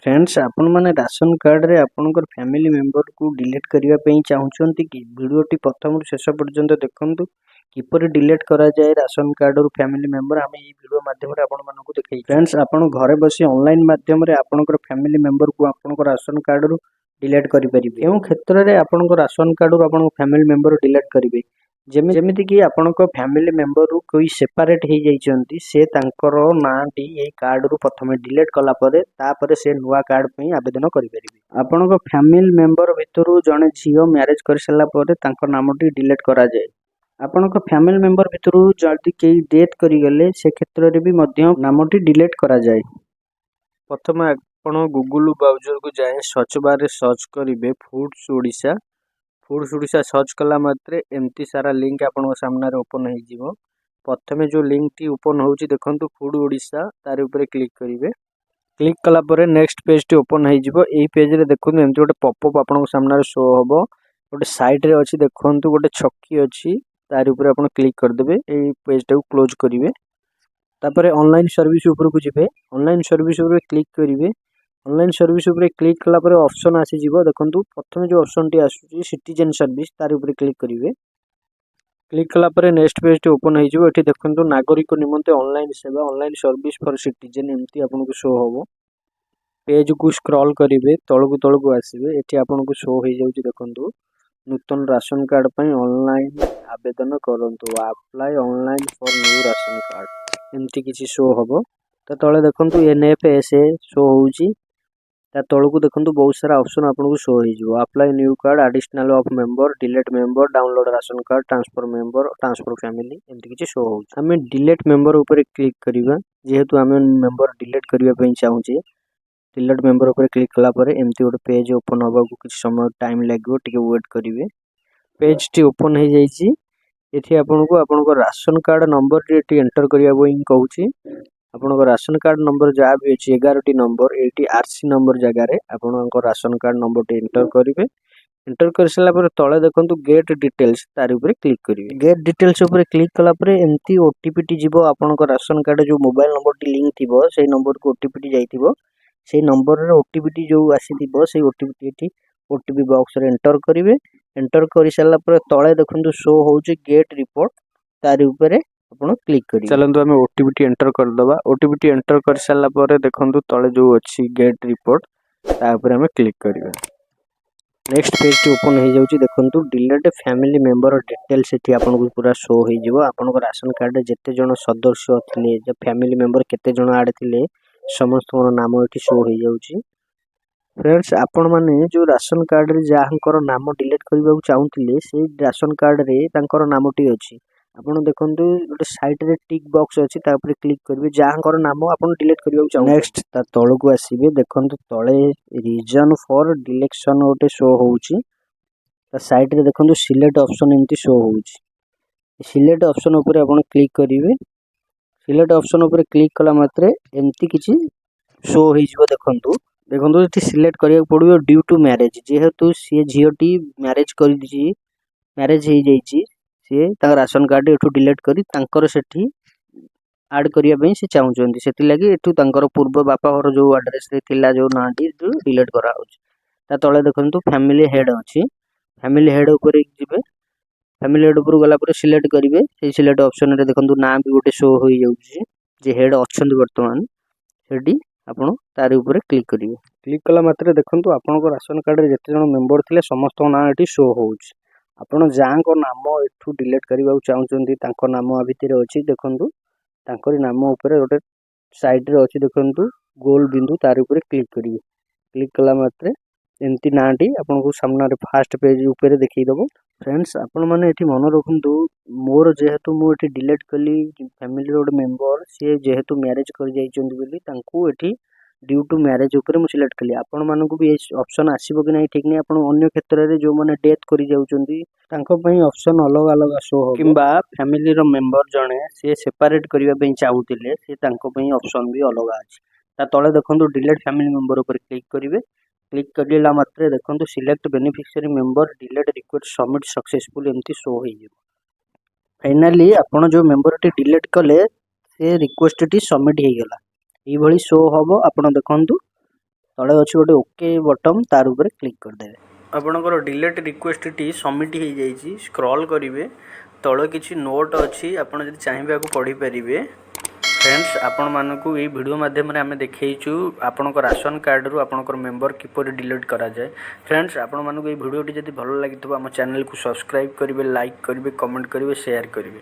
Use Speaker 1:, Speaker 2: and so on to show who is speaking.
Speaker 1: Friends आपण माने ration card रे आपनकर फैमिली मेंबर को डिलीट करिया पई चाहुचंती कि वीडियोटी प्रथम रु शेष पर्यंत देखंतु किपरि डिलीट करा जाय राशन कार्ड रो फैमिली मेंबर हमें ई वीडियो माध्यम रे आपण मानको देखै। फ्रेंड्स आपण घरे बसी ऑनलाइन माध्यम रे आपनकर फैमिली मेंबर को आपनकर राशन कार्ड रो डिलीट करि परिबे। एवं क्षेत्र रे आपनकर राशन कार्ड रो आपन फैमिली मेंबर डिलीट करिवे। जेमिति कि आपनकर फैमिली मेंबर रो कोई सेपरेट हे जाइचंती से तांकर नाटी ए कार्ड रू प्रथमे डिलीट कला परे तापरे से नुवा कार्ड पई आवेदन करि परिबे। आपनकर फैमिली मेंबर भितरु जणे झियो मैरिज कर सला परे तांकर नामटी डिलीट करा जाय। आपनकर फैमिली मेंबर भितरु जल्दी केही डेथ करि गले से क्षेत्र रे भी मध्य नामटी डिलीट करा जाय। प्रथम आपण गूगल ब्राउजर को जाय सर्च बार रे सर्च करिवे foods Odisha. Foods Odisha search कला मात्रे एमती सारा लिंक आपन सामने रे ओपन हे जिवो। प्रथमे जो लिंक टी ओपन होउची देखंतु फूड ओडिशा तार ऊपर क्लिक करिवे। क्लिक कला परे नेक्स्ट पेज टी ओपन हे जिवो। एई पेज रे देखंतु एमती गोटे पॉपअप आपन सामने रे शो हबो। गोटे साइड रे अछि देखंतु गोटे छक्की अछि तार ऊपर आपन क्लिक कर देबे। एई पेज टाको क्लोज करिवे। तापरे ऑनलाइन सर्विस ऊपर को जिवे। ऑनलाइन सर्विस ऊपर क्लिक करिवे। ऑनलाइन सर्विस ऊपर क्लिक कला परे ऑप्शन आसी जिवो। देखंतु प्रथमे जो ऑप्शन टी आसुची सिटीजन सर्विस तार ऊपर क्लिक करिवे। क्लिक कला परे नेक्स्ट पेज टी ओपन हे जिवो। एठी देखंतु नागरिक निमंते ऑनलाइन सेवा ऑनलाइन सर्विस फॉर सिटीजन एमती आपन को शो हबो। पेज को स्क्रॉल करिवे तळकु आसीबे। एठी आपन को शो हे जाउची देखंतु नूतन राशन कार्ड पई ऑनलाइन आवेदन करंतु apply online for new ration card एमती किछि शो हबो। त तळे देखंतु एनएफएसए शो होउची। ता तळकु देखंतु बहुत सारा ऑप्शन आपन को शो हे जिवो। Apply new card additional of member delete member download ration card transfer member transfer family एमती किछि शो होउची। हमें डिलीट मेंबर ऊपर क्लिक करिवा जेहेतु हमें मेंबर डिलीट करिया पई चाहूचे। डिलीट मेंबर ऊपर क्लिक कला परे एमती गोटे पेज ओपन होबा को किछि समय टाइम लागो टिके वेट करिवे। पेज टी ओपन हे जाईची। एठी आपन को ration card number T enter करिया पई कहूची। आपन को राशन कार्ड नंबर जा भी अछि 11 T number eighty RC number जगह रे आपन को ration card number T enter करिवे। एंटर कर सला पर तळे देखंतु गेट डिटेल्स तार ऊपर क्लिक करिवे। गेट डिटेल्स ऊपर क्लिक कला पर एमती ओटीपी टी जिवो। आपन को राशन कार्ड जो मोबाइल नंबर टी लिंक थिबो सेही नंबर को ओटीपी टी जाईथिबो। सेही नंबर रे ओटीपी टी जो आसीथिबो सेही ओटीपी टी ओटीपी बॉक्स रे एंटर करिवे। एंटर करि सला पर तळे देखंतु शो होउची गेट रिपोर्ट तार ऊपर आपण क्लिक करिवे। चलंतु हमें ओटीपी टी एंटर कर दबा। ओटीपी टी एंटर कर सला पर देखंतु तळे जो अछि गेट रिपोर्ट ता ऊपर हमें क्लिक करिवे। नेक्स्ट पेज टी ओपन हे जाउची देखंतु डिलीट फैमिली मेंबर डिटेल्स एठी आपन को पूरा शो हे जिवो। आपन को राशन कार्ड रे जते जण सदस्य थिले जे फैमिली मेंबर केते जण ऐड थिले समस्त नाम एठी शो हे जाउची। फ्रेंड्स आपण माने जो राशन कार्ड रे जाहंकर नाम डिलीट करबा चाहूतिले से राशन कार्ड रे तांकर नामटी अछि। आपण देखंतु गोटे साइड रे टिक बॉक्स अछि ता ऊपर क्लिक करबे जाहंकर नाम आपण डिलीट करबा चाहू। नेक्स्ट ता तळकु आसीबे देखंतु तळे रीजन फॉर डिलीशन गोटे शो होउची। ता साइड रे देखंतु सिलेक्ट ऑप्शन एमती शो होउची। सिलेक्ट ऑप्शन ऊपर आपण क्लिक करिवे। सिलेक्ट ऑप्शन ऊपर क्लिक कला मात्रे एमती किछि शो हे जिवो। देखंतु एठी सिलेक्ट करिया पड़ियो ड्यू टू मैरिज जेहेतु सी झियोटी मैरिज करि दिछि मैरिज हे जाईची से ता राशन कार्ड एठू डिलीट करी तांकर सेठी ऐड करिया पई से चाहुचंती। सेति लागि एठू तांकर पूर्व बापा घर जो एड्रेस रे थिला जो नाटी डिलीट करा होउची। ता तळे देखंतु फैमिली हेड अछि। फैमिली हेड ऊपर जिवे। फैमिली हेड ऊपर गला पर सिलेक्ट करिवे। से सिलेक्ट ऑप्शन रे देखंतु नाम भी गोटे शो होई जाउची जे हेड अछंती वर्तमान सेठी आपण तार ऊपर क्लिक करिवे। क्लिक कला मात्रे देखंतु आपन को राशन कार्ड रे जते जण मेंबर थिले समस्त नाम एठी शो होउची। आपण जांको नाम एठू डिलीट करबा चाहूचंती तांको नाम आ भितरे अछि देखंतु तांकरी नाम ऊपर गोटे साइड रे अछि देखंतु गोल बिंदु तार ऊपर क्लिक करिवे। क्लिक कला मात्रे एमती नाटी आपन को सामना रे फर्स्ट पेज ऊपर देखि दबो। फ्रेंड्स आपण माने एठी मन रखंतु मोर जेहेतु मु एठी डिलीट कली फैमिली रोड मेंबर से जेहेतु मैरिज कर जाइचंती बोली तांको एठी ड्यू टू मैरिज ऊपर मु सिलेक्ट कली। आपण मानकु भी ऑप्शन आसीबो कि नै ठीक नै। आपण अन्य क्षेत्र रे जो माने डेथ करि जाउचंती तांको पई ऑप्शन अलग अलग शो हो किबा फैमिली रो मेंबर जणे से सेपरेट करिवा पई चाहूतिले से तांको पई ऑप्शन भी अलग अछि। ता तळे देखंतु डिलीट फैमिली मेंबर ऊपर क्लिक करिवे। क्लिक करिला मात्रे देखंतु select beneficiary member delete request submit successful एमती शो होई जिवो। फाइनली आपण जो मेंबर टी डिलीट कले से रिक्वेस्ट टी सबमिट हे गेला। ई भली शो हबो। आपण देखंतु तले अच्छे गोटे ओके बटन तार ऊपर क्लिक करदेवे। आपणकर डिलीट रिक्वेस्टटी सबमिट हो जाइए। स्क्रॉल करेंगे तले किसी नोट अच्छी आपड़ जब चाहिए आपको पढ़ी पारे। फ्रेंड्स आपण मानकु ये वीडियो माध्यम आम देखु आपण राशन कार्ड रु आपणकर मेंबर किपर डिलीट करा जाए। फ्रेंड्स आपण मानकु ये वीडियोटी जब भल लगी आम चैनल को सब्सक्राइब करेंगे, लाइक करेंगे, कमेंट करेंगे, शेयर करेंगे।